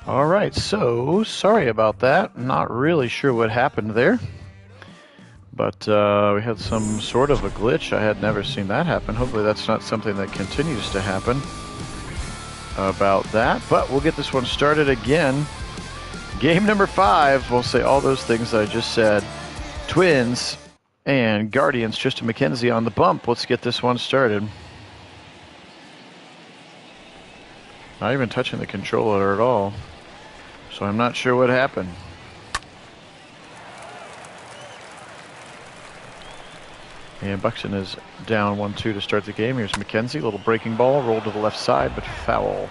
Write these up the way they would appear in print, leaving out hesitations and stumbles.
All right, so sorry about that. Not really sure what happened there. But we had some sort of a glitch. I had never seen that happen. Hopefully that's not something that continues to happen about that. But we'll get this one started again. Game number 5. We'll say all those things that I just said. Twins and Guardians. Tristan Mckenzie on the bump. Let's get this one started. Not even touching the controller at all. So I'm not sure what happened. And Buxton is down 1-2 to start the game. Here's Mckenzie, little breaking ball, rolled to the left side, but foul.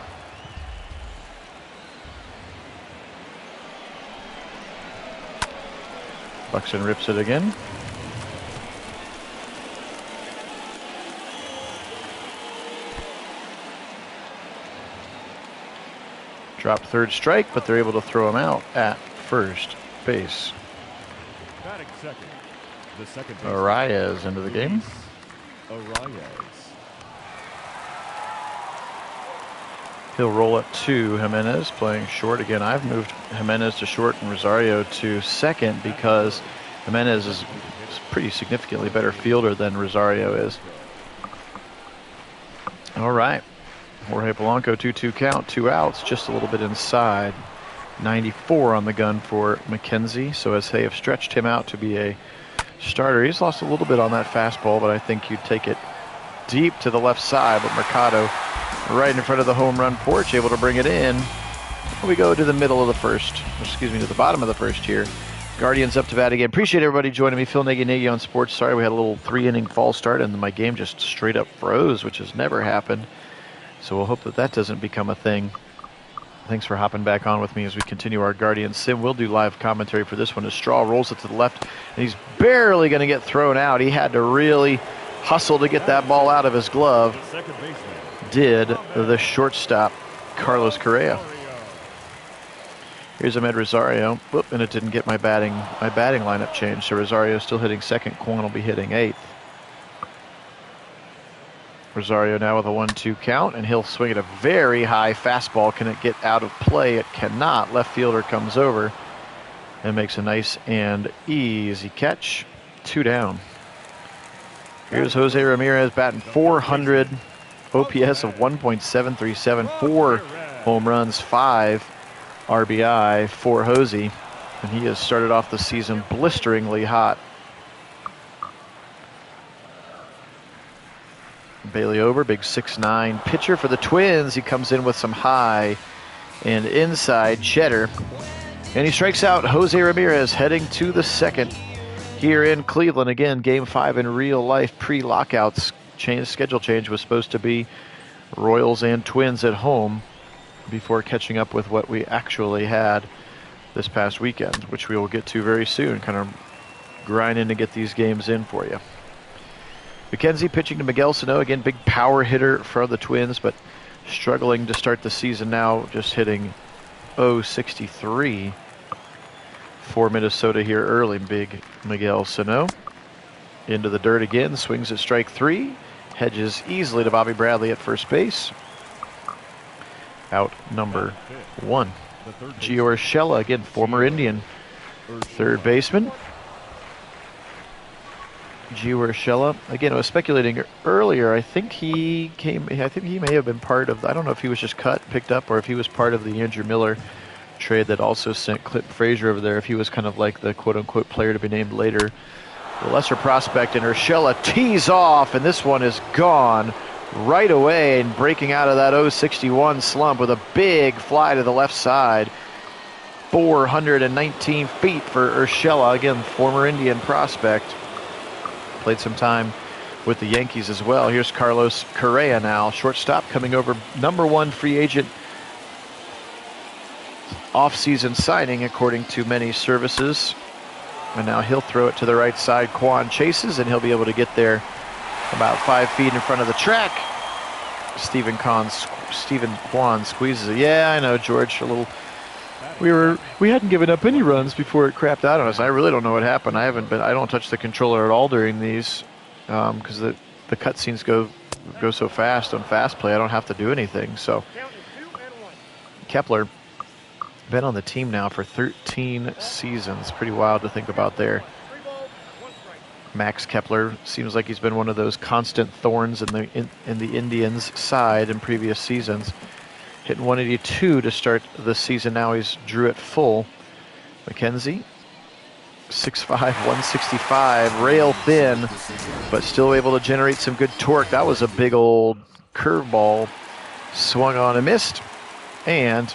Buxton rips it again. Dropped third strike, but they're able to throw him out at first base. Ramirez into the game. He'll roll it to Jimenez, playing short again. I've moved Jimenez to short and Rosario to second because Jimenez is pretty significantly better fielder than Rosario is. All right. Jorge Polanco, 2-2 count, 2 outs, just a little bit inside. 94 on the gun for Mckenzie. So as they have stretched him out to be a starter, he's lost a little bit on that fastball, but I think you'd take it deep to the left side. But Mercado right in front of the home run porch, able to bring it in. We go to the middle of the first, excuse me, to the bottom of the first here. Guardians up to bat again. Appreciate everybody joining me. Phil Nagy on Sports. Sorry we had a little 3-inning false start and my game just straight up froze, which has never happened. So we'll hope that that doesn't become a thing. Thanks for hopping back on with me as we continue our Guardian sim. We'll do live commentary for this one as Straw rolls it to the left, and he's barely going to get thrown out. He had to really hustle to get that ball out of his glove. Did the shortstop, Carlos Correa. Here's Ahmed Rosario. Whoop, and it didn't get my batting lineup changed. So Rosario still hitting second. Quan will be hitting eighth. Rosario now with a 1-2 count, and he'll swing at a very high fastball. Can it get out of play? It cannot. Left fielder comes over and makes a nice and easy catch. 2 down. Here's Jose Ramirez batting .400, OPS of 1.737, 4 home runs, 5 RBI for Jose, and he has started off the season blisteringly hot. Bailey over, big 6'9" pitcher for the Twins. He comes in with some high and inside cheddar. And he strikes out Jose Ramirez, heading to the second here in Cleveland. Again, Game 5 in real life, pre-lockouts. Schedule change was supposed to be Royals and Twins at home before catching up with what we actually had this past weekend, which we will get to very soon. Kind of grinding to get these games in for you. Mckenzie pitching to Miguel Sano. Again, big power hitter for the Twins, but struggling to start the season now, just hitting .063 for Minnesota here early. Big Miguel Sano. Into the dirt again, swings at strike 3. Hedges easily to Bobby Bradley at first base. Out number 1. Gio Urshela, again, former Indian third baseman. Gio Urshela, again, I was speculating earlier. I think he may have been part of, I don't know if he was just picked up, or if he was part of the Andrew Miller trade that also sent Clint Frazier over there. If he was kind of like the quote-unquote player to be named later, the lesser prospect. And Urshela tees off, and this one is gone right away, and breaking out of that .061 slump with a big fly to the left side. 419 feet for Urshela, again, former Indian prospect. Played some time with the Yankees as well. Here's Carlos Correa now, shortstop, coming over, number 1 free agent off-season signing according to many services. And now he'll throw it to the right side. Quan chases, and he'll be able to get there about 5 feet in front of the track. Stephen Kwan squeezes it. Yeah, I know, George. A little. We hadn't given up any runs before it crapped out on us. I really don't know what happened. I don't touch the controller at all during these because the cutscenes go so fast on Fast Play. I don't have to do anything. So Kepler Been on the team now for 13 seasons. Pretty wild to think about there. Max Kepler seems like he's been one of those constant thorns in the Indians' side in previous seasons. Hitting 182 to start the season. Now he's drew it full. Mckenzie, 6'5", 165, rail thin, but still able to generate some good torque. That was a big old curveball. Swung on and missed. And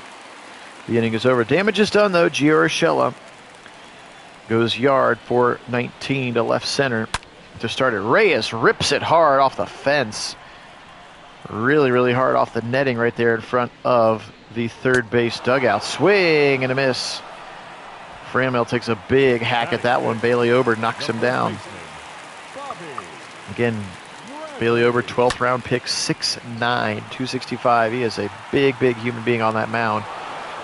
the inning is over. Damage is done, though. Gio Urshela goes yard for 19 to left center to start it. Reyes rips it hard off the fence. Really, really hard off the netting right there in front of the third base dugout. Swing and a miss. Framel takes a big hack at that one. Bailey Ober knocks him down. Again, Bailey Ober, 12th round pick, 6'9", 265. He is a big, big human being on that mound.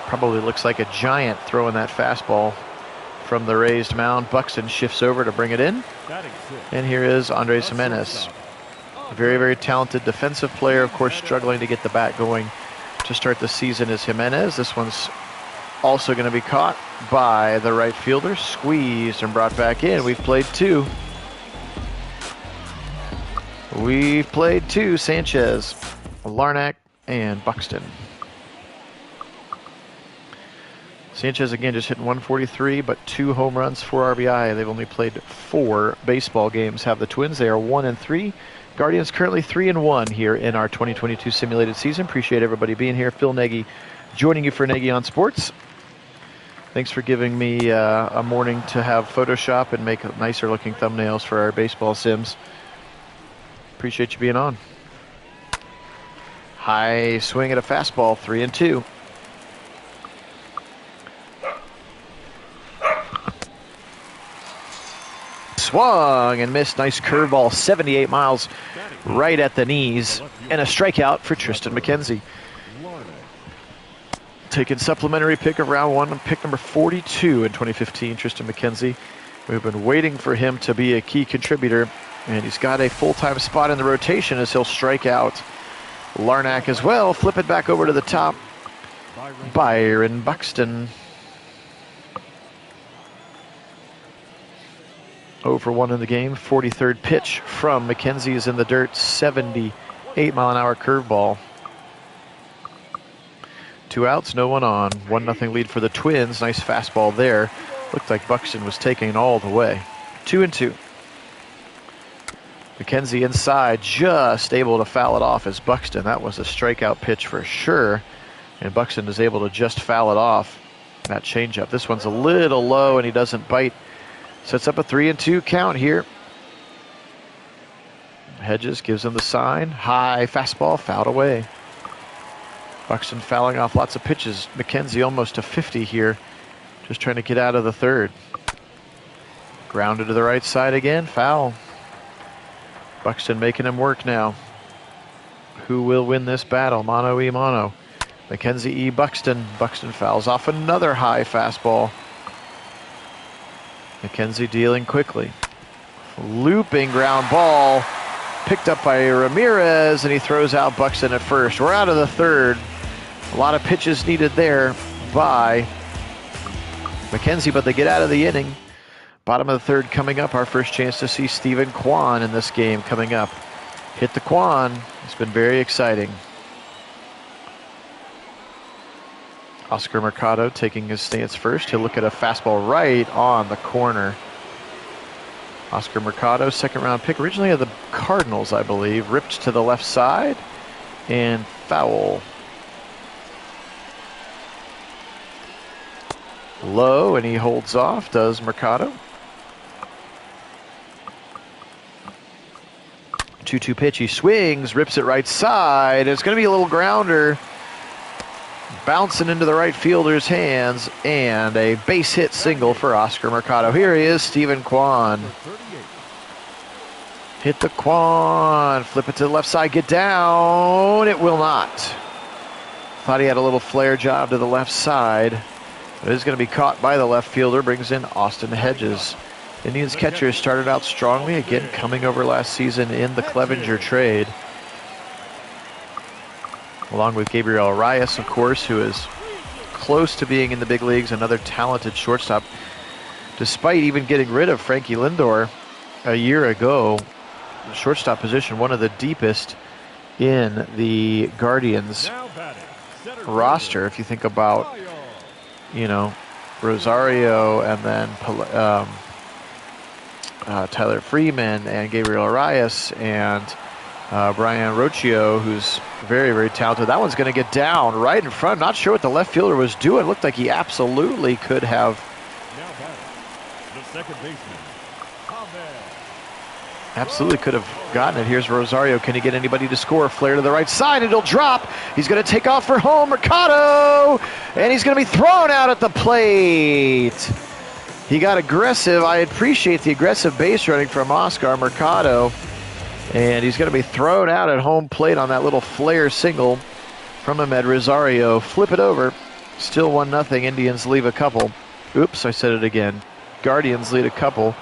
Probably looks like a giant throwing that fastball from the raised mound. Buxton shifts over to bring it in. And here is Andres Jimenez. Very, very talented defensive player. Of course, struggling to get the bat going to start the season is Jimenez. This one's also going to be caught by the right fielder. Squeezed and brought back in. We've played two. Sanchez, Larnach, and Buxton. Sanchez again just hitting 143, but 2 home runs, 4 RBI. They've only played 4 baseball games. Have the Twins. They are 1-3. Guardians currently 3-1 here in our 2022 simulated season. Appreciate everybody being here. Phil Nagy joining you for Nagy on Sports. Thanks for giving me a morning to have Photoshop and make nicer looking thumbnails for our baseball sims. Appreciate you being on. High swing at a fastball, 3-2. Swung and missed. Nice curveball, 78 miles right at the knees. And a strikeout for Tristan Mckenzie. Taking supplementary pick of round 1, pick number 42 in 2015, Tristan Mckenzie. We've been waiting for him to be a key contributor, and he's got a full-time spot in the rotation as he'll strike out Larnach as well. Flip it back over to the top. Byron Buxton. 0 for 1 in the game. 43rd pitch from Mckenzie is in the dirt. 78-mile-an-hour curveball. 2 outs, no one on. 1-0 lead for the Twins. Nice fastball there. Looked like Buxton was taking it all the way. 2-2. Mckenzie inside, just able to foul it off as Buxton. That was a strikeout pitch for sure. And Buxton is able to just foul it off. That changeup. This one's a little low and he doesn't bite. Sets up a 3-2 count here. Hedges gives him the sign. High fastball, fouled away. Buxton fouling off lots of pitches. Mckenzie almost to 50 here. Just trying to get out of the third. Grounded to the right side again, foul. Buxton making him work now. Who will win this battle? Mano e mano. Mckenzie e. Buxton. Buxton fouls off another high fastball. Mckenzie dealing quickly. Looping ground ball. Picked up by Ramirez, and he throws out Buxton at first. We're out of the third. A lot of pitches needed there by Mckenzie, but they get out of the inning. Bottom of the third coming up. Our first chance to see Stephen Kwan in this game coming up. Hit the Kwan. It's been very exciting. Oscar Mercado taking his stance first. He'll look at a fastball right on the corner. Oscar Mercado, second round pick, originally of the Cardinals, I believe. Ripped to the left side and foul. Low, and he holds off, does Mercado. 2-2 pitch, he swings, rips it right side. It's going to be a little grounder. Bouncing into the right fielder's hands, and a base hit single for Oscar Mercado. Here he is, Stephen Kwan. Hit the Kwan, flip it to the left side, get down. It will not. Thought he had a little flare job to the left side. But it is going to be caught by the left fielder, brings in Austin Hedges. Indians catcher started out strongly, again coming over last season in the Clevenger trade. Along with Gabriel Arias, of course, who has close to being in the big leagues, another talented shortstop. Despite even getting rid of Frankie Lindor a year ago, the shortstop position, one of the deepest in the Guardians roster. If you think about, you know, Rosario and then Tyler Freeman and Gabriel Arias and Brian Rocchio, who's very, very talented. That one's going to get down right in front. Not sure what the left fielder was doing. Looked like he absolutely could have. Second baseman. Absolutely could have gotten it. Here's Rosario. Can he get anybody to score? Flare to the right side. It'll drop. He's going to take off for home. Mercado. And he's going to be thrown out at the plate. He got aggressive. I appreciate the aggressive base running from Oscar Mercado. And he's going to be thrown out at home plate on that little flare single from Ahmed Rosario. Flip it over. Still 1-0. Indians leave a couple. Oops, I said it again. Guardians lead a couple.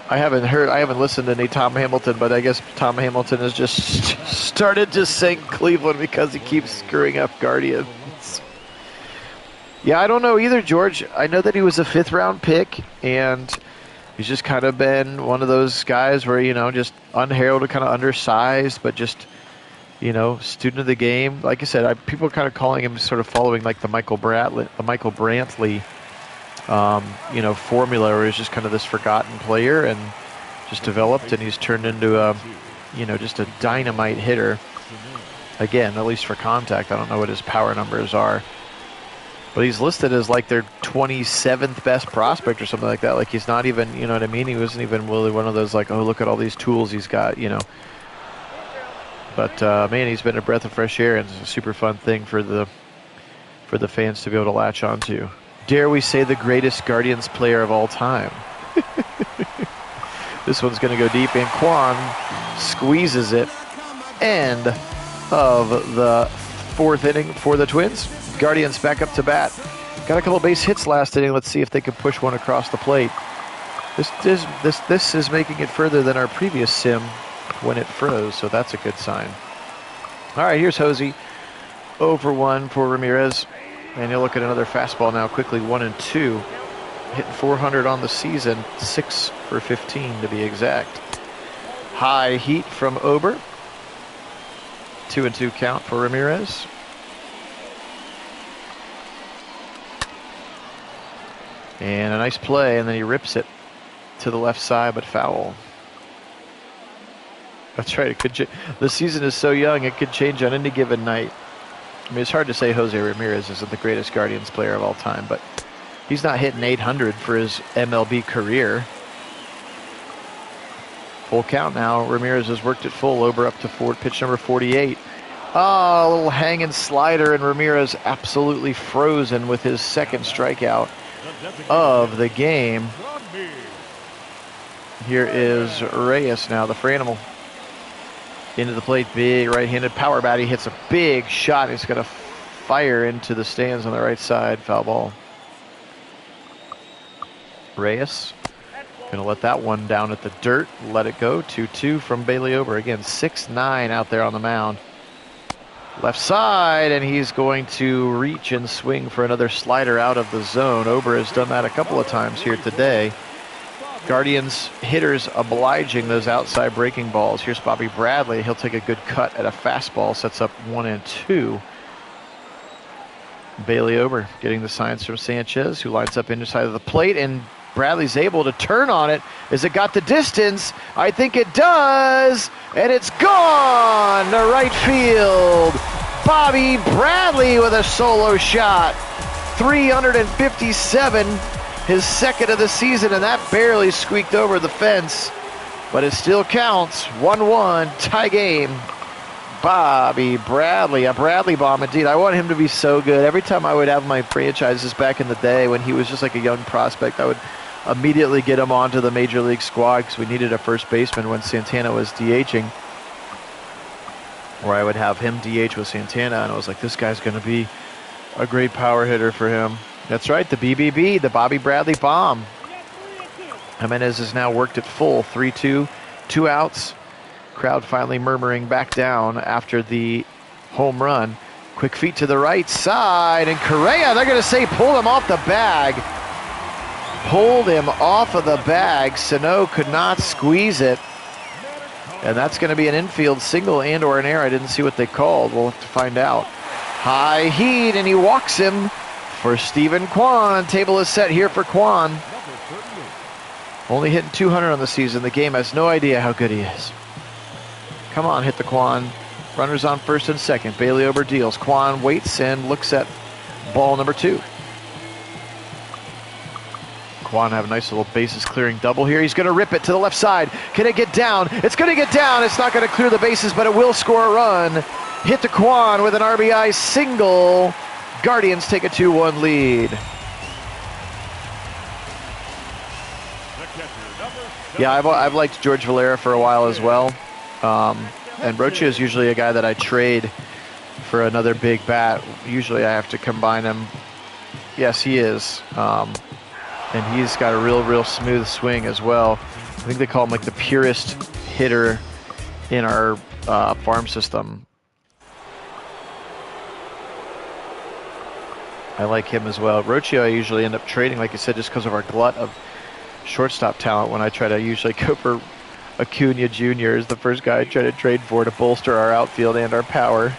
I haven't listened to any Tom Hamilton, but I guess Tom Hamilton has just started to sing Cleveland because he keeps screwing up Guardians. Yeah, I don't know either, George. I know that he was a 5th-round pick, and he's just kind of been one of those guys where, you know, just unheralded, kind of undersized, but just, you know, student of the game. Like I said, people are kind of calling him sort of following like the Michael Brantley, you know, formula where he's just kind of this forgotten player and just developed, and he's turned into a, you know, just a dynamite hitter. Again, at least for contact. I don't know what his power numbers are, but he's listed as like their 27th best prospect or something like that. Like he's not even, you know what I mean? He wasn't even really one of those like, oh, look at all these tools he's got, you know. But man, he's been a breath of fresh air, and it's a super fun thing for the fans to be able to latch onto. Dare we say the greatest Guardians player of all time? This one's going to go deep, and Kwan squeezes it. End of the 4th inning for the Twins. Guardians back up to bat. Got a couple base hits last inning. Let's see if they can push one across the plate. This is making it further than our previous sim when it froze, so that's a good sign. All right, here's Hosey. 0-for-1 for Ramirez. And you'll look at another fastball now quickly, 1-2. Hitting 400 on the season, 6 for 15 to be exact. High heat from Ober. 2-2 count for Ramirez. And a nice play, and then he rips it to the left side, but foul. That's right, the season is so young, it could change on any given night. I mean, it's hard to say Jose Ramirez isn't the greatest Guardians player of all time, but he's not hitting 800 for his MLB career. Full count now. Ramirez has worked it full. Ober up to pitch number 48. Oh, a little hanging slider, and Ramirez absolutely frozen with his second strikeout of the game. Here is Reyes now, the Franimal. Into the plate, big right-handed power bat. He hits a big shot. He's going to fire into the stands on the right side. Foul ball. Reyes going to let that one down at the dirt. Let it go. 2-2 from Bailey Ober. Again, 6'9" out there on the mound. Left side, and he's going to reach and swing for another slider out of the zone. Ober has done that a couple of times here today. Guardians hitters obliging those outside breaking balls. Here's Bobby Bradley. He'll take a good cut at a fastball. Sets up 1-2. Bailey Ober getting the signs from Sanchez, who lines up inside of the plate, and Bradley's able to turn on it. Has it got the distance? I think it does, and it's gone to right field. Bobby Bradley with a solo shot. 357. His second of the season, and that barely squeaked over the fence, but it still counts. 1-1 tie game. Bobby Bradley, a Bradley bomb indeed. I want him to be so good. Every time I would have my franchises back in the day when he was just like a young prospect, I would immediately get him onto the major league squad because we needed a first baseman when Santana was DHing, or I would have him DH with Santana, and I was like, this guy's going to be a great power hitter for him. That's right, the BBB, the Bobby Bradley bomb. Jimenez has now worked it full. 3-2, 2 outs. Crowd finally murmuring back down after the home run. Quick Quick feet to the right side, and Correa, they're going to say pulled him off the bag. Pulled him off of the bag. Sano could not squeeze it. And that's going to be an infield single and or an error. I didn't see what they called. We'll have to find out. High heat, and he walks him for Steven Kwan. Table is set here for Kwan. Only hitting 200 on the season. The game has no idea how good he is. Come on, hit the Kwan. Runners on first and second. Bailey Ober deals. Kwan waits and looks at ball number 2. Kwan have a nice little bases clearing double here. He's going to rip it to the left side. Can it get down? It's going to get down. It's not going to clear the bases, but it will score a run. Hit to Kwan with an RBI single. Guardians take a 2-1 lead. Yeah, I've liked George Valera for a while as well. And Rocha is usually a guy that I trade for another big bat. Usually I have to combine him. Yes, he is. And he's got a real smooth swing as well. I think they call him like the purest hitter in our farm system. I like him as well. Rocha I usually end up trading, like I said, just because of our glut of shortstop talent. When I try to usually go for Acuna Jr. is the first guy I try to trade for to bolster our outfield and our power.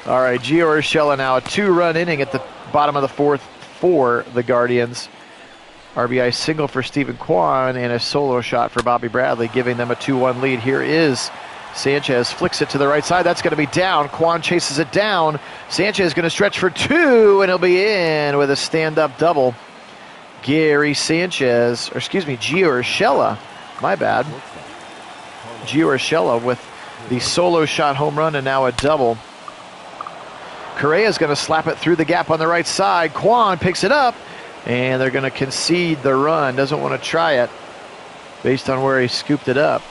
All right, Gio Urshela now a 2-run inning at the bottom of the 4th for the Guardians. RBI single for Steven Kwan and a solo shot for Bobby Bradley, giving them a 2-1 lead. Here is Sanchez, flicks it to the right side. That's going to be down. Kwan chases it down. Sanchez going to stretch for 2, and he'll be in with a stand-up double. Gary Sanchez, or excuse me, Gio Urshela, my bad. Gio Urshela with the solo shot home run and now a double. Correa is going to slap it through the gap on the right side. Kwan picks it up, and they're going to concede the run. Doesn't want to try it based on where he scooped it up.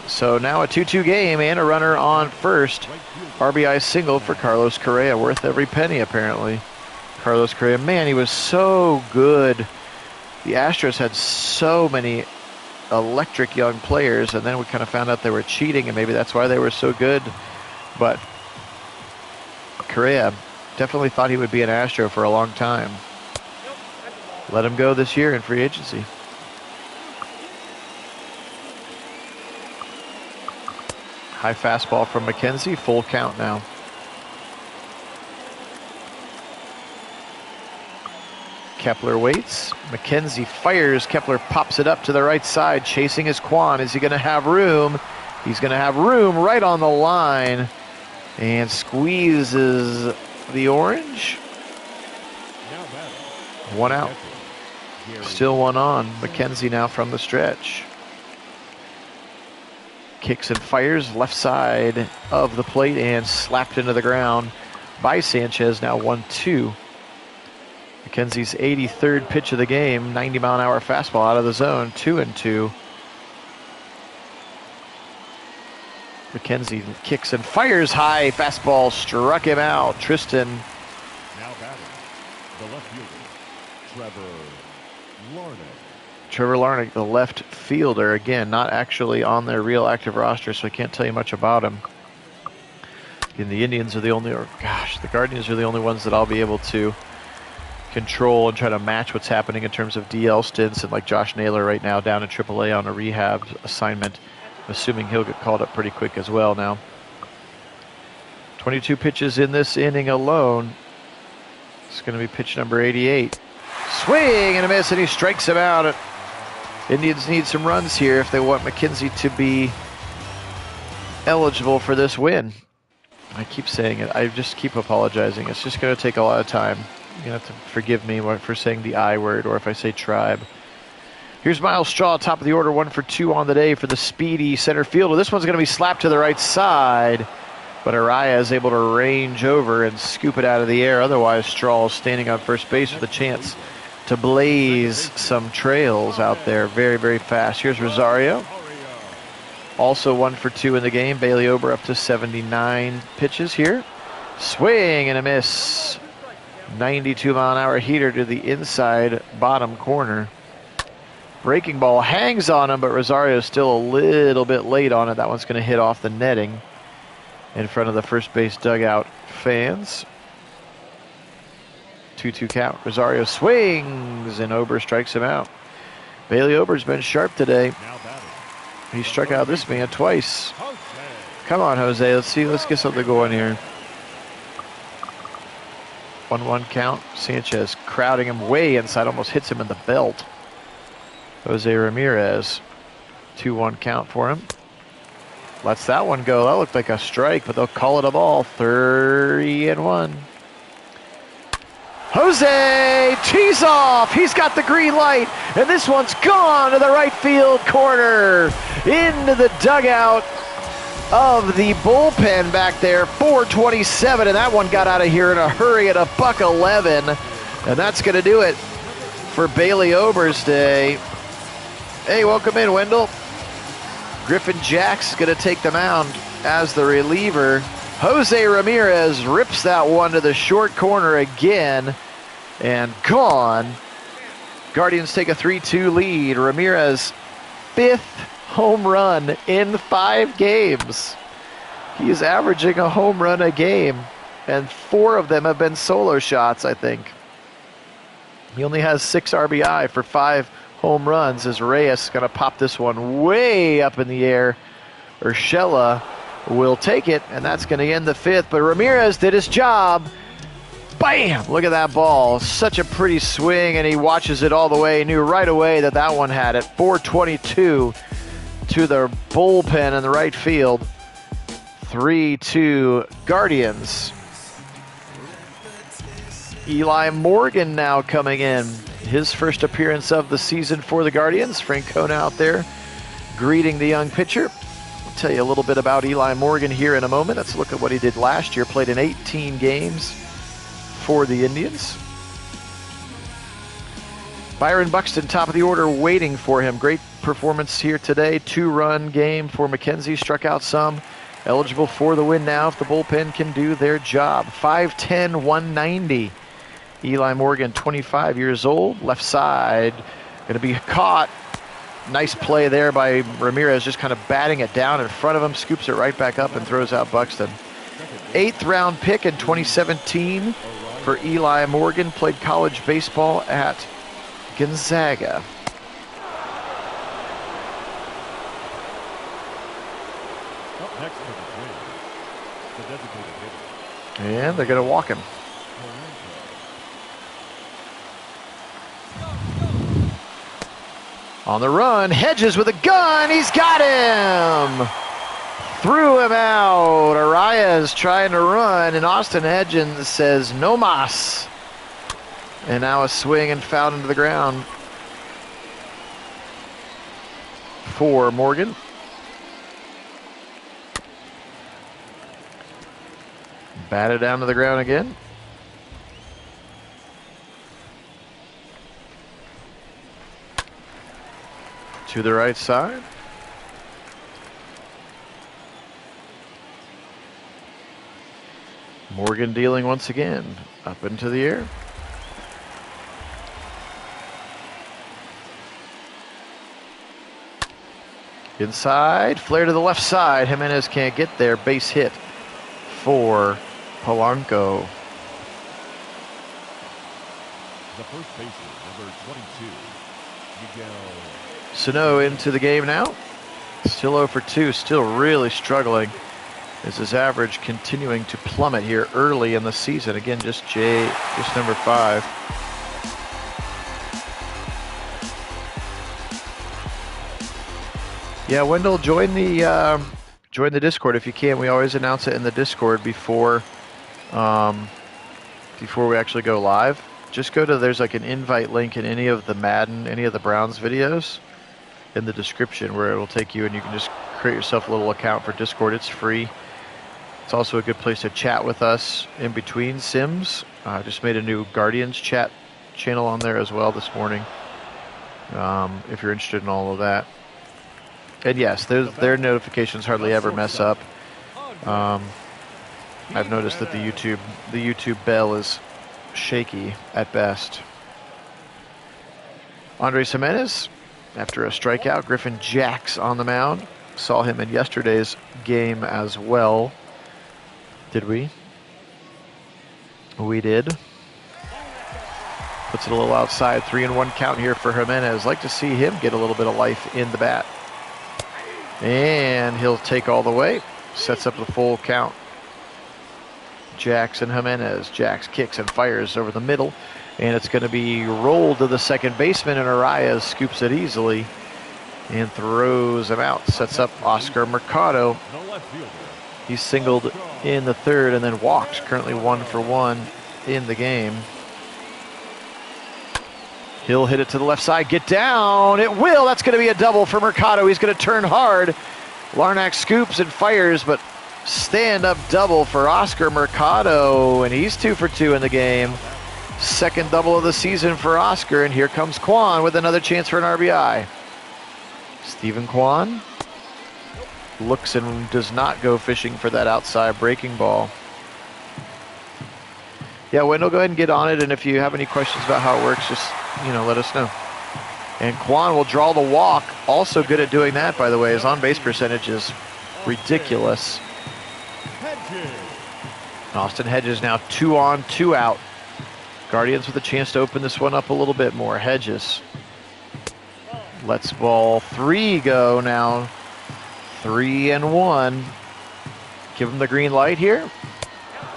So now a 2-2 game and a runner on first. RBI single for Carlos Correa, worth every penny apparently. Carlos Correa, man, he was so good. The Astros had so many electric young players, and then we kind of found out they were cheating, and maybe that's why they were so good. But Correa definitely thought he would be an Astro for a long time. Let him go this year in free agency. High fastball from Mckenzie, full count now. Kepler waits. Mckenzie fires. Kepler pops it up to the right side, chasing his Kwan. Is he going to have room? He's going to have room right on the line and squeezes the orange. 1 out. Still 1 on. Mckenzie now from the stretch. Kicks and fires left side of the plate and slapped into the ground by Sanchez. Now 1-2. Mckenzie's 83rd pitch of the game, 90-mile-an-hour fastball out of the zone, 2-2. Mckenzie kicks and fires high. Fastball struck him out. Tristan. Now batting, the left fielder, Trevor Larnach, the left fielder, again, not actually on their real active roster, so I can't tell you much about him. And the Indians are the only, or gosh, the Guardians are the only ones that I'll be able to control and try to match what's happening in terms of DL stints, and like Josh Naylor right now down in AAA on a rehab assignment, assuming he'll get called up pretty quick as well now. 22 pitches in this inning alone. It's going to be pitch number 88. Swing and a miss, and he strikes him out. Indians need some runs here if they want Mckenzie to be eligible for this win. I keep saying it. I just keep apologizing. It's just going to take a lot of time. You're going to have to forgive me for saying the I word or if I say tribe. Here's Miles Straw, top of the order, 1 for 2 on the day for the speedy center fielder. This one's going to be slapped to the right side, but Araya is able to range over and scoop it out of the air. Otherwise, Straw is standing on first base with a chance to blaze some trails out there very, very fast. Here's Rosario. Also 1 for 2 in the game. Bailey Ober up to 79 pitches here. Swing and a miss. 92-mile-an-hour heater to the inside bottom corner. Breaking ball hangs on him, but Rosario is still a little bit late on it. That one's going to hit off the netting. in front of the first base dugout fans. 2-2 count. Rosario swings, and Ober strikes him out. Bailey Ober's been sharp today. He struck out this man twice. Come on, Jose. Let's see. Let's get something going here. 1-1 count. Sanchez crowding him way inside. Almost hits him in the belt. Jose Ramirez. 2-1 count for him. Lets that one go. That looked like a strike, but they'll call it a ball. 3-1. Jose tees off. He's got the green light, and this one's gone to the right field corner. Into the dugout of the bullpen back there. 4:27, and that one got out of here in a hurry at $1:11. And that's going to do it for Bailey Ober's day. Hey, welcome in, Wendell. Griffin Jack's going to take the mound as the reliever. Jose Ramirez rips that one to the short corner again, and gone. Guardians take a 3-2 lead. Ramirez, 5th home run in 5 games. He is averaging a home run a game, and 4 of them have been solo shots, I think. He only has 6 RBI for 5 home runs, as Reyes is going to pop this one way up in the air. Urshela will take it, and that's going to end the 5th. But Ramirez did his job. Bam! Look at that ball. Such a pretty swing, and he watches it all the way. He knew right away that that one had it. 422 to the bullpen in the right field. 3-2 Guardians. Eli Morgan now coming in. His first appearance of the season for the Guardians. Francona out there greeting the young pitcher. I'll tell you a little bit about Eli Morgan here in a moment. Let's look at what he did last year. Played in 18 games for the Indians. Byron Buxton, top of the order, waiting for him. Great performance here today. 2-run game for Mckenzie. Struck out some. Eligible for the win now if the bullpen can do their job. 5'10", 190. Eli Morgan, 25 years old. Left side. Going to be caught. Nice play there by Ramirez, just kind of batting it down in front of him. Scoops it right back up and throws out Buxton. 8th round pick in 2017 for Eli Morgan. Played college baseball at Gonzaga. And they're going to walk him. On the run, Hedges with a gun. He's got him. Threw him out. Arias trying to run, and Austin Hedges says no mas. And now a swing and foul into the ground for Morgan. Batted down to the ground again. To the right side. Morgan dealing once again. Up into the air. Inside. Flare to the left side. Jimenez can't get there. Base hit for Polanco. The first baseman, number 22, Miguel. Sano into the game now. Still 0 for 2. Still really struggling. Is his average continuing to plummet here early in the season? Again, just number 5. Yeah, Wendell, join the Discord if you can. We always announce it in the Discord before we actually go live. Just go to, there's like an invite link in any of the Madden, any of the Browns videos in the description where it'll take you, and you can just create yourself a little account for Discord. It's free. It's also a good place to chat with us in between sims. I just made a new Guardians chat channel on there as well this morning, if you're interested in all of that. And yes, their notifications hardly ever mess up. I've noticed that the YouTube bell is shaky at best. Andres Jimenez, after a strikeout. Griffin Jax on the mound. Saw him in yesterday's game as well. Did we? We did. Puts it a little outside. 3-1 count here for Jimenez. Like to see him get a little bit of life in the bat. And he'll take all the way. Sets up the full count. Jackson Jimenez. Jax kicks and fires over the middle. And it's going to be rolled to the second baseman, and Ramirez scoops it easily and throws him out. Sets up Oscar Mercado. He singled in the third and then walked. Currently 1 for 1 in the game. He'll hit it to the left side. Get down. It will. That's going to be a double for Mercado. He's going to turn hard. Larnack scoops and fires, but stand-up double for Oscar Mercado, and he's 2 for 2 in the game. Second double of the season for Oscar, and here comes Kwan with another chance for an RBI. Stephen Kwan looks and does not go fishing for that outside breaking ball. Yeah, Wendell, go ahead and get on it, and if you have any questions about how it works, just, let us know. And Kwan will draw the walk. Also good at doing that, by the way. His on-base percentage is ridiculous. Austin Hedges now 2 on, 2 out. Guardians with a chance to open this one up a little bit more. Hedges lets ball 3 go now. 3-1. Give him the green light here.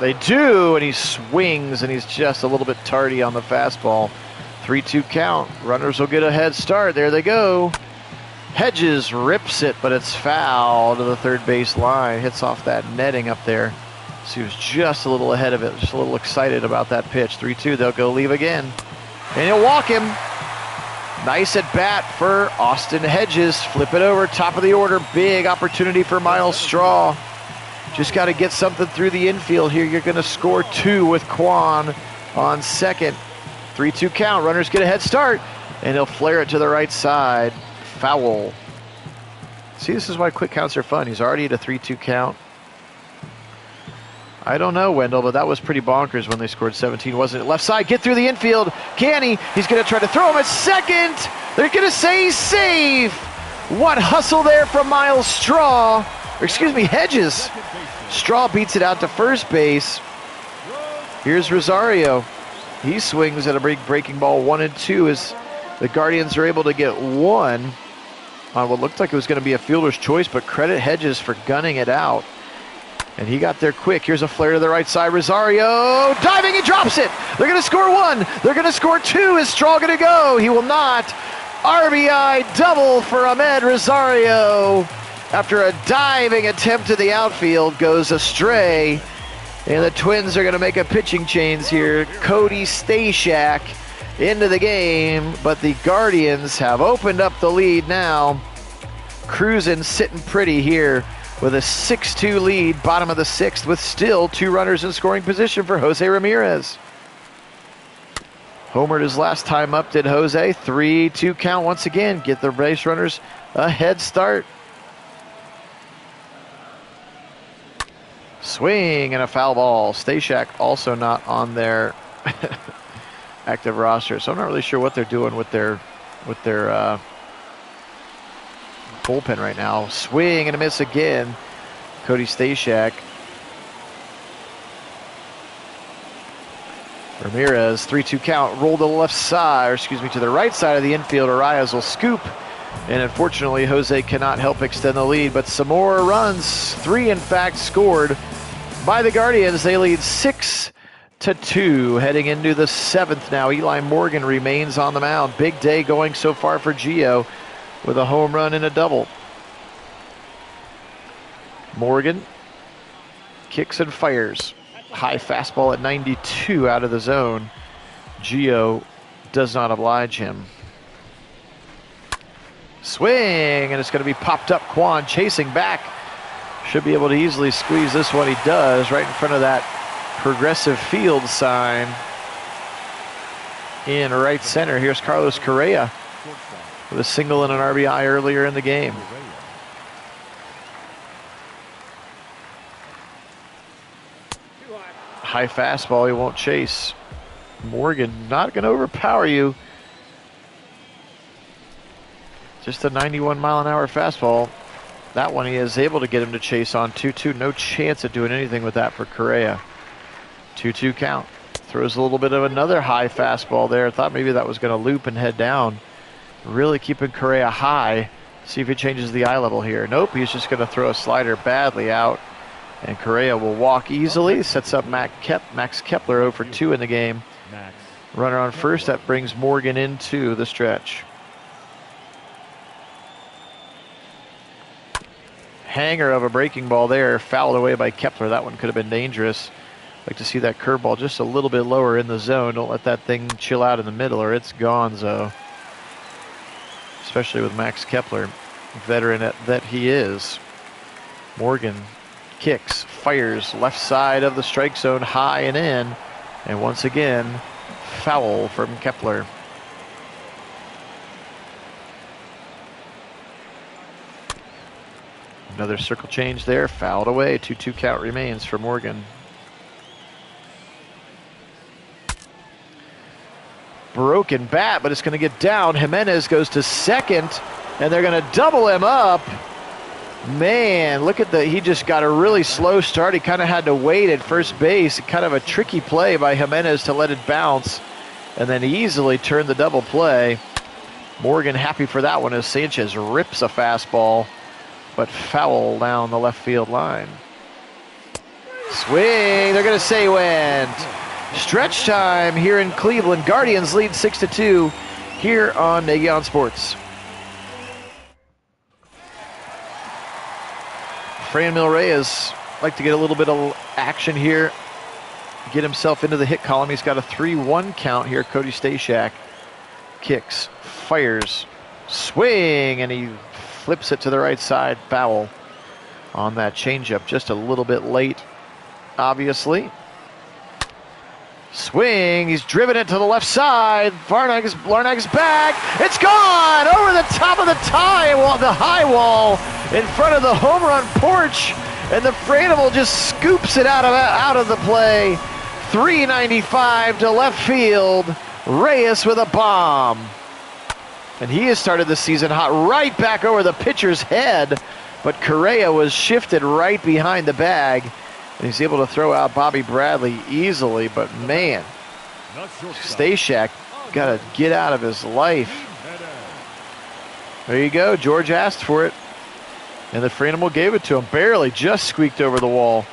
They do, and he swings, and he's just a little bit tardy on the fastball. 3-2 count. Runners will get a head start. There they go. Hedges rips it, but it's foul to the third base line. Hits off that netting up there. So he was just a little ahead of it, just a little excited about that pitch. 3-2, they'll go leave again. And he'll walk him. Nice at bat for Austin Hedges. Flip it over, top of the order. Big opportunity for Miles Straw. Just got to get something through the infield here. You're going to score 2 with Kwan on second. 3-2 count. Runners get a head start, and he'll flare it to the right side. Foul. See, this is why quick counts are fun. He's already at a 3-2 count. I don't know, Wendell, but that was pretty bonkers when they scored 17, wasn't it? Left side, get through the infield. Can he? He's going to try to throw him at second. They're going to say he's safe. What hustle there from Miles Straw. Or excuse me, Hedges. Straw beats it out to first base. Here's Rosario. He swings at a breaking ball 1 and 2 as the Guardians are able to get 1 on what looked like it was going to be a fielder's choice, but credit Hedges for gunning it out. And he got there quick. Here's a flare to the right side. Rosario diving, he drops it. They're going to score 1. They're going to score 2. Is Straw going to go? He will not. RBI double for Ahmed Rosario. After a diving attempt to the outfield, goes astray. And the Twins are going to make a pitching change here. Cody Stashak into the game, but the Guardians have opened up the lead now. Cruising, sitting pretty here with a 6-2 lead, bottom of the 6th, with still 2 runners in scoring position for Jose Ramirez. Homered his last time up, did Jose. 3-2 count once again. Get the base runners a head start. Swing and a foul ball. Stashak also not on their active roster, so I'm not really sure what they're doing with their bullpen right now. Swing and a miss again. Cody Stashak. Ramirez, 3-2 count. Roll to the left side, or excuse me, to the right side of the infield. Arias will scoop. And unfortunately, Jose cannot help extend the lead. But some more runs. 3, in fact, scored by the Guardians. They lead 6-2 heading into the 7th now. Eli Morgan remains on the mound. Big day going so far for Gio with a home run and a double. Morgan kicks and fires. High fastball at 92 out of the zone. Gio does not oblige him. Swing, and it's going to be popped up. Kwan chasing back. Should be able to easily squeeze this one. He does, right in front of that Progressive Field sign in right center. Here's Carlos Correa with a single and an RBI earlier in the game. High fastball, he won't chase. Morgan not going to overpower you. Just a 91-mile-an-hour fastball. That one he is able to get him to chase on 2-2. No chance of doing anything with that for Correa. 2-2 count. Throws a little bit of another high fastball there. Thought maybe that was going to loop and head down. Really keeping Correa high. See if he changes the eye level here. Nope, he's just going to throw a slider badly out. And Correa will walk easily. Sets up Max Kepler 0 for 2 in the game. Runner on first. That brings Morgan into the stretch. Hanger of a breaking ball there. Fouled away by Kepler. That one could have been dangerous. Like to see that curveball just a little bit lower in the zone. Don't let that thing chill out in the middle or it's gonzo. Especially with Max Kepler, veteran that he is. Morgan kicks, fires left side of the strike zone, high and in. And once again, foul from Kepler. Another circle change there, fouled away. 2-2 count remains for Morgan. Broken bat, but it's going to get down. Jimenez goes to second, and they're going to double him up. Man, look at he just got a really slow start. He kind of had to wait at first base. Kind of a tricky play by Jimenez to let it bounce, and then easily turn the double play. Morgan happy for that one as Sanchez rips a fastball, but foul down the left field line. Swing, they're going to say went. Stretch time here in Cleveland. Guardians lead 6-2 here on Nagy on Sports. Franmil Reyes like to get a little bit of action here. Get himself into the hit column. He's got a 3-1 count here. Cody Stashak kicks, fires, swing, and he flips it to the right side. Foul on that changeup. Just a little bit late, obviously. Swing, he's driven it to the left side. Larnag's back. It's gone over the top of the high wall in front of the home run porch, and the Franimal just scoops it out of the play. 395 to left field. Reyes with a bomb, and he has started the season hot. Right back over the pitcher's head, but Correa was shifted right behind the bag. And he's able to throw out Bobby Bradley easily, but man, Stashak got to get out of his life. There you go. George asked for it, and the Franimal gave it to him. Barely, just squeaked over the wall.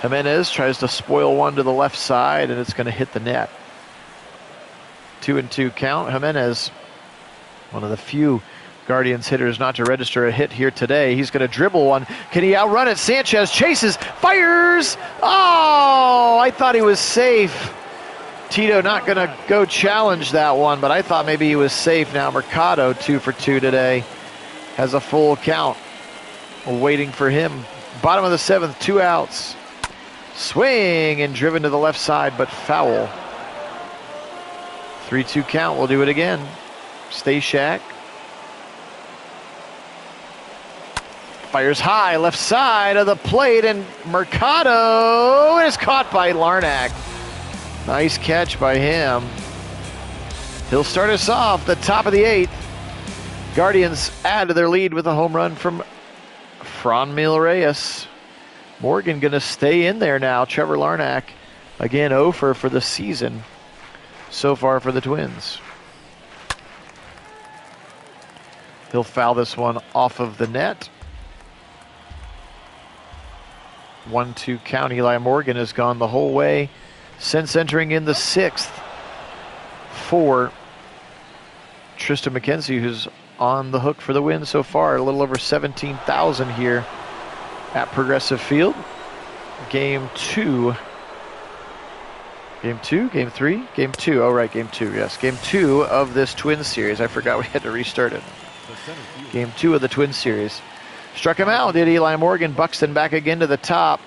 Jimenez tries to spoil one to the left side, and it's going to hit the net. 2-2 count. Jimenez, one of the few Guardians hitters not to register a hit here today. He's going to dribble one. Can he outrun it? Sanchez chases, fires. Oh, I thought he was safe. Tito not going to go challenge that one, but I thought maybe he was safe. Now Mercado 2 for 2 today. Has a full count waiting for him. Bottom of the 7th, 2 outs. Swing and driven to the left side, but foul. 3-2 count. We'll do it again. Stashak. Fires high, left side of the plate, and Mercado is caught by Larnach. Nice catch by him. He'll start us off the top of the 8th. Guardians add to their lead with a home run from Franmil Reyes. Morgan going to stay in there now. Trevor Larnach, again, 0 for the season so far for the Twins. He'll foul this one off of the net. 1-2 count. Eli Morgan has gone the whole way since entering in the 6th for Tristan Mckenzie, who's on the hook for the win so far. A little over 17,000 here at Progressive Field. Game 2. Game 2? Game 3? Game 2. Oh, right, Game 2, yes. Game 2 of this Twins series. I forgot we had to restart it. Game 2 of the Twins series. Struck him out, did Eli Morgan. Buxton back again to the top.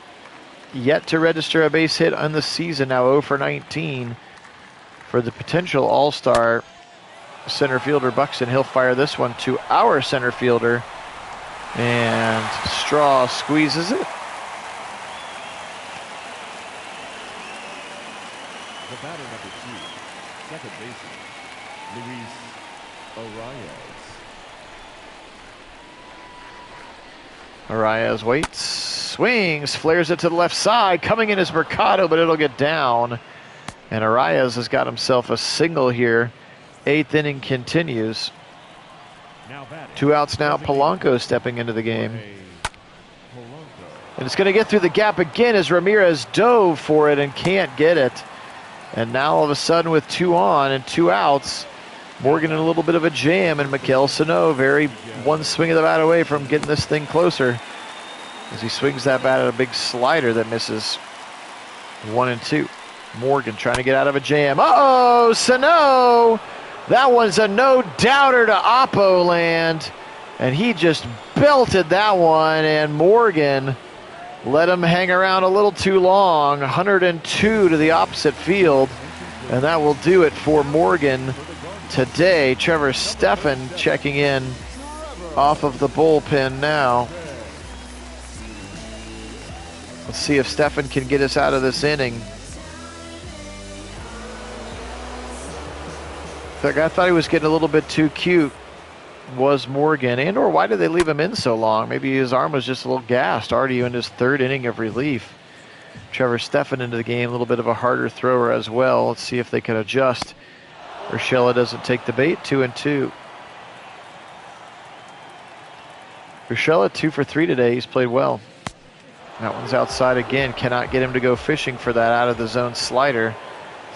Yet to register a base hit on the season. Now 0 for 19 for the potential all-star center fielder Buxton. He'll fire this one to our center fielder. And Straw squeezes it. The batter number 2, second baseman, Luis Arias. Ramirez waits, swings, flares it to the left side. Coming in is Mercado, but it'll get down. And Ramirez has got himself a single here. 8th inning continues. 2 outs now. Polanco stepping into the game. And it's going to get through the gap again as Ramirez dove for it and can't get it. And now all of a sudden with 2 on and 2 outs, Morgan in a little bit of a jam, and Miguel Sano very one swing of the bat away from getting this thing closer as he swings that bat at a big slider that misses. 1 and 2. Morgan trying to get out of a jam. Uh-oh, Sano! That one's a no-doubter to Oppo land, and he just belted that one, and Morgan let him hang around a little too long. 102 to the opposite field, and that will do it for Morgan today. Trevor Stephan checking in off of the bullpen now. Let's see if Stephan can get us out of this inning. I thought he was getting a little bit too cute, was Morgan. And or why did they leave him in so long? Maybe his arm was just a little gassed, already in his 3rd inning of relief. Trevor Stephan into the game, a little bit of a harder thrower as well. Let's see if they can adjust. Urshela doesn't take the bait. 2 and 2. Urshela 2 for 3 today. He's played well. That one's outside again. Cannot get him to go fishing for that out of the zone slider.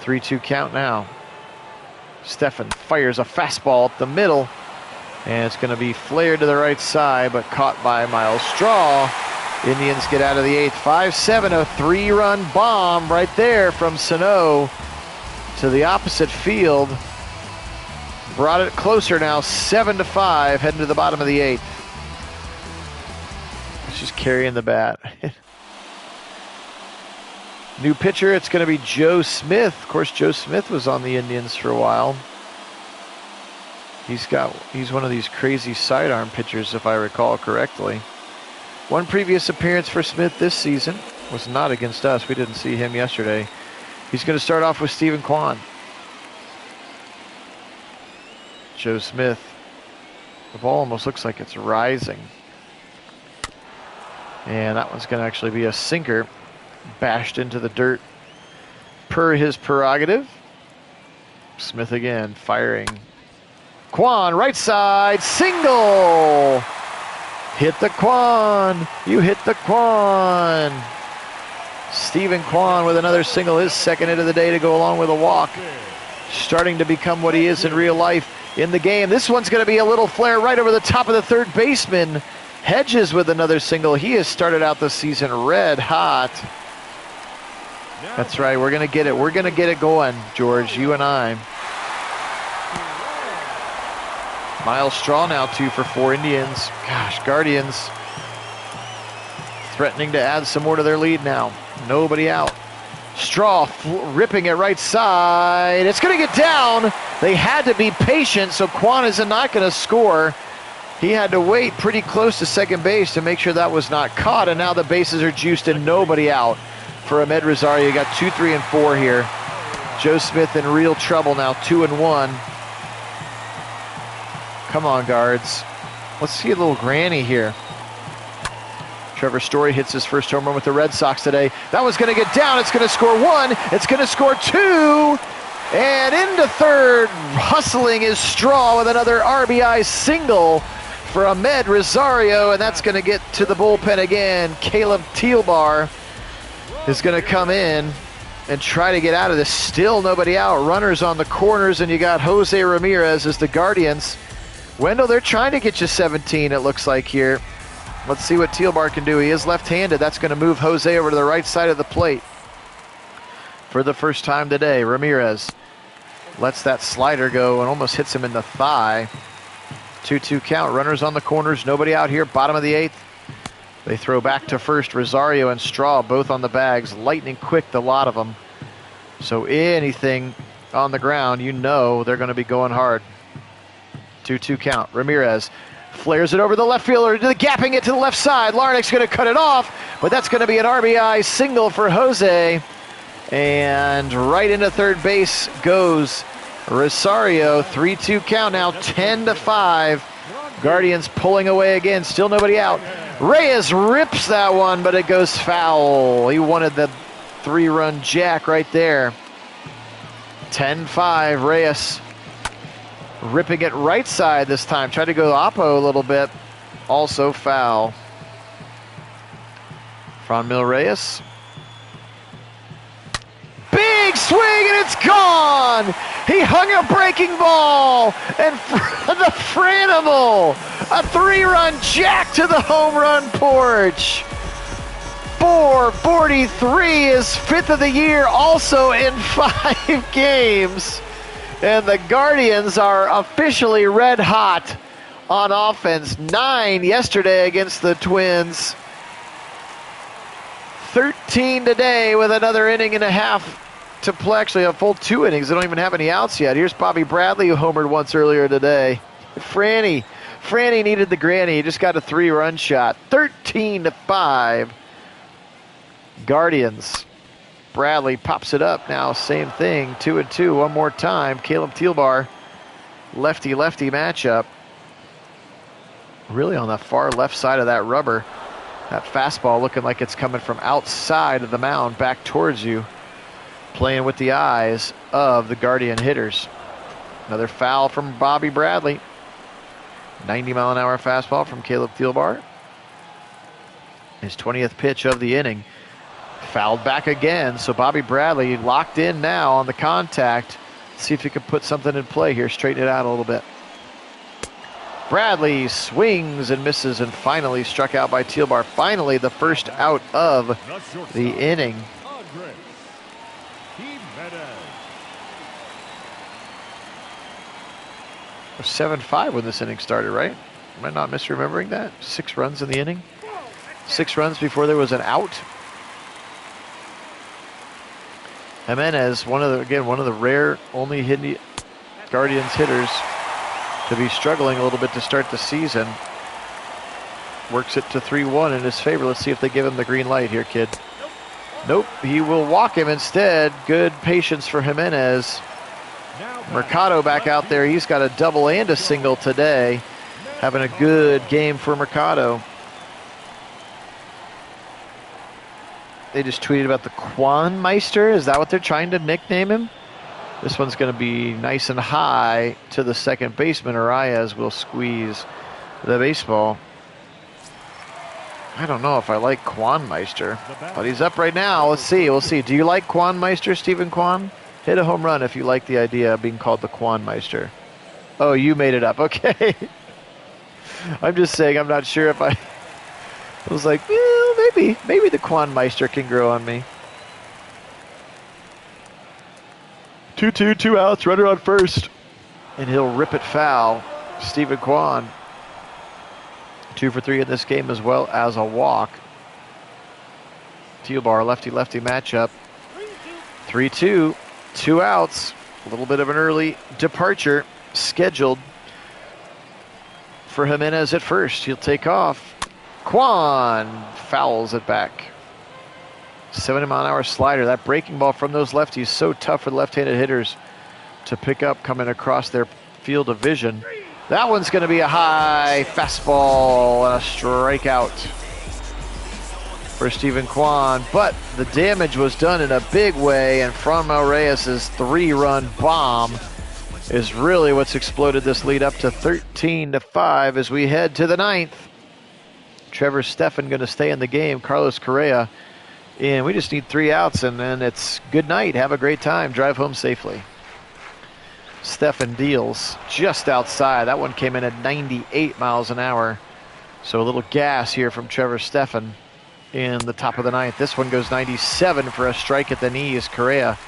3-2 count now. Stephan fires a fastball up the middle, and it's going to be flared to the right side, but caught by Miles Straw. Indians get out of the 8th. 5-7, a 3-run bomb right there from Sano to the opposite field. Brought it closer now, 7-5, heading to the bottom of the 8th. It's just carrying the bat. New pitcher, it's going to be Joe Smith. Of course, Joe Smith was on the Indians for a while. He's one of these crazy sidearm pitchers, if I recall correctly. One previous appearance for Smith this season was not against us. We didn't see him yesterday. He's going to start off with Stephen Kwan. Joe Smith. The ball almost looks like it's rising. And that one's going to actually be a sinker. Bashed into the dirt per his prerogative. Smith again firing. Kwan, right side, single! Hit the Kwan. You hit the Kwan. Stephen Kwan with another single, his 2nd hit of the day to go along with a walk. Starting to become what he is in real life in the game. This one's going to be a little flare right over the top of the 3rd baseman. Hedges with another single. He has started out the season red hot. That's right, we're going to get it. We're going to get it going, George, you and I. Miles Straw now 2 for 4 Indians. Gosh, Guardians threatening to add some more to their lead now. Nobody out. Straw ripping it right side. It's going to get down. They had to be patient, so Kwan is not going to score. He had to wait pretty close to second base to make sure that was not caught, and now the bases are juiced and nobody out. For Ahmed Rosario, you got 2, 3, and 4 here. Joe Smith in real trouble now, 2 and 1. Come on, guards. Let's see a little granny here. Trevor Story hits his first home run with the Red Sox today. That was going to get down. It's going to score 1. It's going to score 2. And into 3rd, hustling is Straw with another RBI single for Ahmed Rosario, and that's going to get to the bullpen again. Caleb Teelbar is going to come in and try to get out of this. Still nobody out. Runners on the corners, and you got Jose Ramirez as the Guardians. Wendell, they're trying to get you 17, it looks like here. Let's see what Teelbar can do. He is left-handed. That's going to move Jose over to the right side of the plate. For the first time today, Ramirez lets that slider go and almost hits him in the thigh. 2-2 count. Runners on the corners. Nobody out here. Bottom of the 8th. They throw back to first. Rosario and Straw both on the bags. Lightning quick, the lot of them. So anything on the ground, you know they're going to be going hard. 2-2 count. Ramirez flares it over the left fielder, gapping it to the left side. Larnick's going to cut it off, but that's going to be an RBI single for Jose. And right into third base goes Rosario. 3-2 count now, 10-5. Guardians pulling away again. Still nobody out. Reyes rips that one, but it goes foul. He wanted the 3-run jack right there. 10-5, Reyes ripping it right side this time. Tried to go oppo a little bit. Also foul. Franmil Reyes. Big swing and it's gone! He hung a breaking ball and the Franimal, a 3-run jack to the home run porch. 443 is 5th of the year, also in 5 games. And the Guardians are officially red hot on offense. 9 yesterday against the Twins. 13 today with another inning and a half to play. Actually, a full 2 innings. They don't even have any outs yet. Here's Bobby Bradley, who homered once earlier today. Franny needed the granny. He just got a 3-run shot. 13-5. Guardians. Bradley pops it up now. Same thing. 2-2. One more time. Caleb Thielbar. Lefty-lefty matchup. Really on the far left side of that rubber. That fastball looking like it's coming from outside of the mound back towards you. Playing with the eyes of the Guardian hitters. Another foul from Bobby Bradley. 90-mile-an-hour fastball from Caleb Thielbar. His 20th pitch of the inning. Fouled back again, so Bobby Bradley locked in now on the contact. See if he can put something in play here, straighten it out a little bit. Bradley swings and misses and finally struck out by Thielbar. Finally the first out of the inning. 7-5 when this inning started, right? Am I not misremembering that? 6 runs in the inning? 6 runs before there was an out. Jimenez, one of the rare only Guardians hitters to be struggling a little bit to start the season. Works it to 3-1 in his favor. Let's see if they give him the green light here, kid. Nope, he will walk him instead. Good patience for Jimenez. Mercado back out there. He's got a double and a single today. Having a good game for Mercado. They just tweeted about the Kwanmeister. Is that what they're trying to nickname him? This one's going to be nice and high to the second baseman. Arias will squeeze the baseball. I don't know if I like Kwanmeister, but he's up right now. Let's see. We'll see. Do you like Kwanmeister, Stephen Kwan? Hit a home run if you like the idea of being called the Kwanmeister. Oh, you made it up. Okay. I'm just saying I'm not sure if I was like, well, maybe the Kwanmeister can grow on me. 2-2, 2 outs, runner on first. And he'll rip it foul. Stephen Kwan. 2 for 3 in this game as well as a walk. Thielbar, lefty-lefty matchup. 3-2, 2 outs. A little bit of an early departure scheduled for Jimenez at first. He'll take off. Kwan fouls it back. 70-mile-an-hour slider. That breaking ball from those lefties, so tough for left-handed hitters to pick up coming across their field of vision. That one's going to be a high fastball and a strikeout for Stephen Kwan. But the damage was done in a big way, and Franmil Reyes' 3-run bomb is really what's exploded this lead up to 13-5 as we head to the 9th. Trevor Stephan going to stay in the game. Carlos Correa. And we just need 3 outs, and then it's good night. Have a great time. Drive home safely. Stephan deals just outside. That one came in at 98 miles an hour. So a little gas here from Trevor Stephan in the top of the 9th. This one goes 97 for a strike at the knees. Correa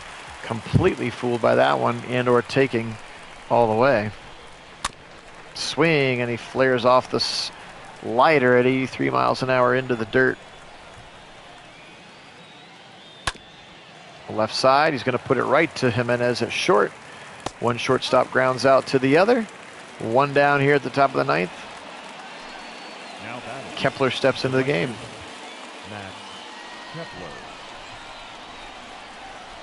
completely fooled by that one and or taking all the way. Swing, and he flares off the slider at 83 miles an hour into the dirt. Left side, he's going to put it right to Jimenez at short. One shortstop grounds out to the other. One down here at the top of the 9th. Kepler steps into the game.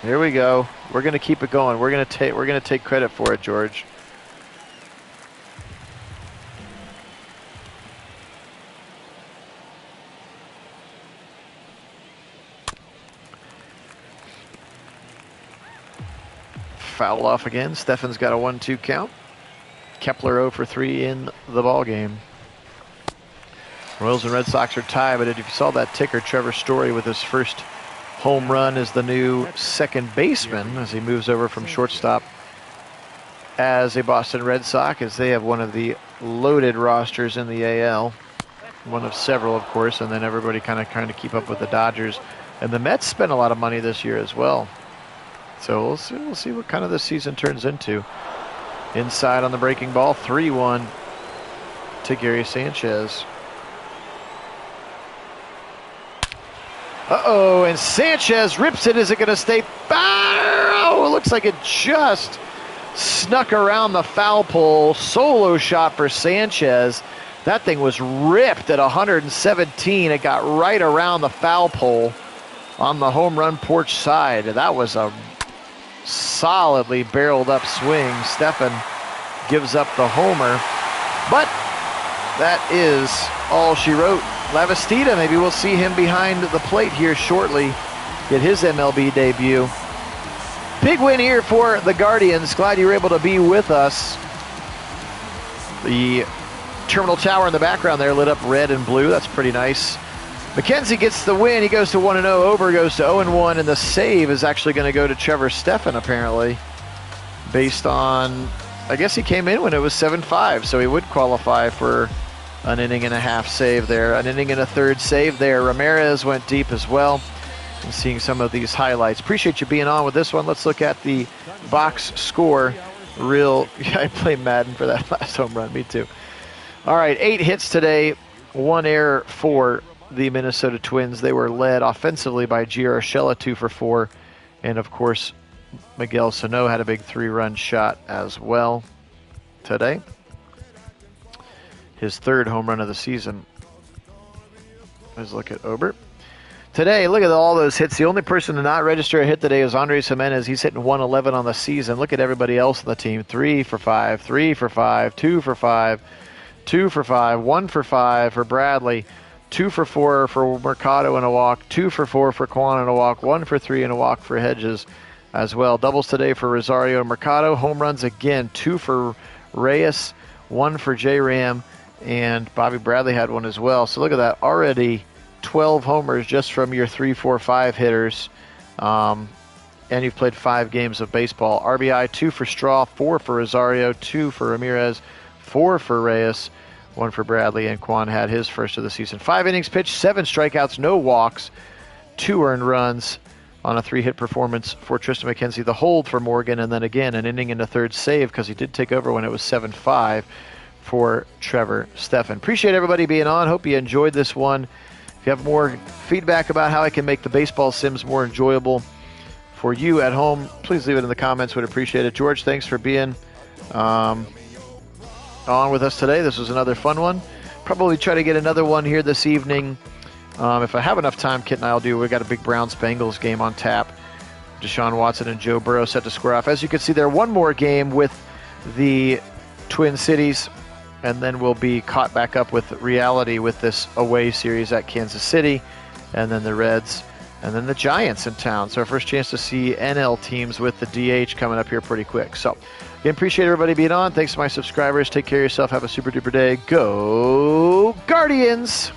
Here we go. We're going to keep it going. We're going to take credit for it, George. fouled off again. Stefan's got a 1-2 count. Kepler 0 for 3 in the ball game. Royals and Red Sox are tied, but if you saw that ticker, Trevor Story with his first home run is the new second baseman as he moves over from shortstop as a Boston Red Sox, as they have one of the loaded rosters in the AL. One of several, of course, and then everybody kind of trying to keep up with the Dodgers. And the Mets spent a lot of money this year as well. So we'll see what kind of this season turns into. Inside on the breaking ball, 3-1 to Gary Sanchez. Uh-oh, and Sanchez rips it. Is it going to stay? Oh, it looks like it just snuck around the foul pole. Solo shot for Sanchez. That thing was ripped at 117. It got right around the foul pole on the home run porch side. That was a solidly barreled up swing. Stefan gives up the homer, but that is all she wrote. Lavastida, maybe we'll see him behind the plate here shortly, get his MLB debut. Big win here for the Guardians. Glad you were able to be with us. The terminal tower in the background there lit up red and blue. That's pretty nice. Mckenzie gets the win. He goes to 1-0. Over goes to 0-1, and the save is actually going to go to Trevor Stefan, apparently, based on, I guess he came in when it was 7-5, so he would qualify for an inning and a half save there. An inning and a third save there. Ramirez went deep as well. And seeing some of these highlights. Appreciate you being on with this one. Let's look at the box score. I played Madden for that last home run. Me too. All right, 8 hits today, 1 error for the Minnesota Twins. They were led offensively by Gio Urshela, 2 for 4. And, of course, Miguel Sano had a big 3-run shot as well today. His 3rd home run of the season. Let's look at Ober. Today, look at all those hits. The only person to not register a hit today is Andres Jimenez. He's hitting 111 on the season. Look at everybody else on the team. 3 for 5, 3 for 5, 2 for 5, 2 for 5, 1 for 5 for Bradley, 2 for 4 for Mercado and a walk, 2 for 4 for Kwan and a walk, 1 for 3 and a walk for Hedges as well. Doubles today for Rosario and Mercado. Home runs again, 2 for Reyes, 1 for J-Ram, and Bobby Bradley had one as well. So look at that, already 12 homers just from your 3, 4, 5 hitters. And you've played 5 games of baseball. RBI, 2 for Straw, 4 for Rosario, 2 for Ramirez, 4 for Reyes, 1 for Bradley, and Kwan had his first of the season. 5 innings pitched, 7 strikeouts, no walks, 2 earned runs on a 3-hit performance for Tristan Mckenzie. The hold for Morgan, and then again an inning and a third save because he did take over when it was 7-5 for Trevor Stefan. Appreciate everybody being on. Hope you enjoyed this one. If you have more feedback about how I can make the baseball sims more enjoyable for you at home, please leave it in the comments. Would appreciate it. George, thanks for being on with us today. This was another fun one. Probably try to get another one here this evening. If I have enough time, Kit and I will do. We've got a big Browns-Bengals game on tap. Deshaun Watson and Joe Burrow set to square off. As you can see there, one more game with the Twin Cities, and then we'll be caught back up with reality with this away series at Kansas City, and then the Reds, and then the Giants in town. So our first chance to see NL teams with the DH coming up here pretty quick. So again, appreciate everybody being on. Thanks to my subscribers. Take care of yourself. Have a super duper day. Go Guardians!